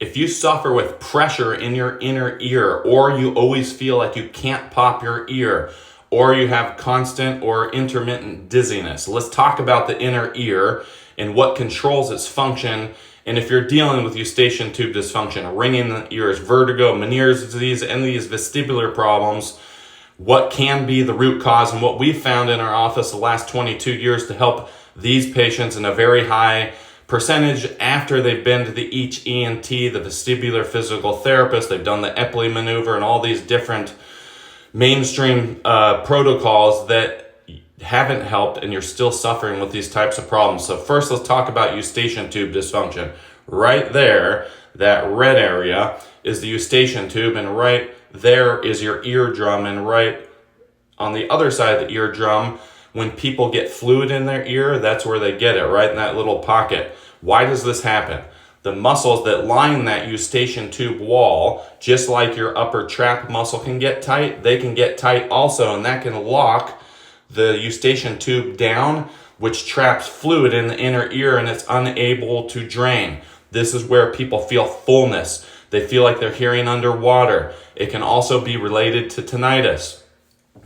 If you suffer with pressure in your inner ear, or you always feel like you can't pop your ear, or you have constant or intermittent dizziness, let's talk about the inner ear and what controls its function. And if you're dealing with eustachian tube dysfunction, ringing in the ears, vertigo, Meniere's disease, and these vestibular problems, what can be the root cause, and what we've found in our office the last 22 years to help these patients in a very high percentage after they've been to the each ENT, the vestibular physical therapist, they've done the Epley maneuver and all these different mainstream protocols that haven't helped, and you're still suffering with these types of problems. So first, let's talk about eustachian tube dysfunction. Right there, that red area is the eustachian tube, and right there is your eardrum, and right on the other side of the eardrum, when people get fluid in their ear, that's where they get it, right in that little pocket. Why does this happen? The muscles that line that eustachian tube wall, just like your upper trap muscle can get tight, they can get tight also, and that can lock the eustachian tube down, which traps fluid in the inner ear, and it's unable to drain. This is where people feel fullness. They feel like they're hearing underwater. It can also be related to tinnitus.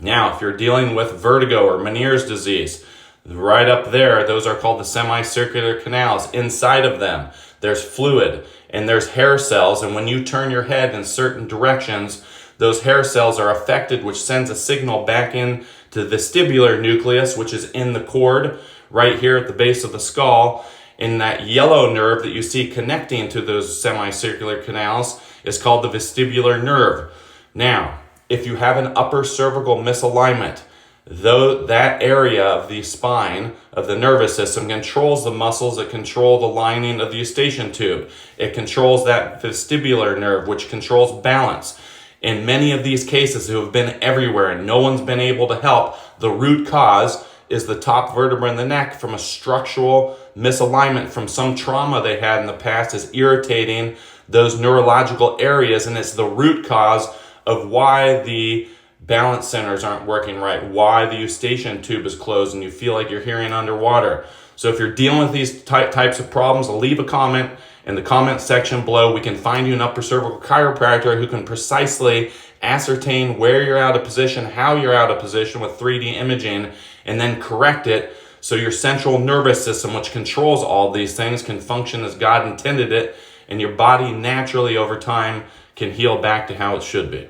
Now, if you're dealing with vertigo or Meniere's disease, right up there, those are called the semicircular canals. Inside of them, there's fluid and there's hair cells. And when you turn your head in certain directions, those hair cells are affected, which sends a signal back in to the vestibular nucleus, which is in the cord right here at the base of the skull. And that yellow nerve that you see connecting to those semicircular canals is called the vestibular nerve. Now, if you have an upper cervical misalignment, though that area of the spine, of the nervous system, controls the muscles that control the lining of the eustachian tube. It controls that vestibular nerve, which controls balance. In many of these cases who have been everywhere and no one's been able to help, the root cause is the top vertebra in the neck from a structural misalignment from some trauma they had in the past is irritating those neurological areas, and it's the root cause of why the balance centers aren't working right, why the eustachian tube is closed and you feel like you're hearing underwater. So if you're dealing with these types of problems, leave a comment in the comment section below. We can find you an upper cervical chiropractor who can precisely ascertain where you're out of position, how you're out of position with 3D imaging, and then correct it so your central nervous system, which controls all these things, can function as God intended it, and your body naturally over time can heal back to how it should be.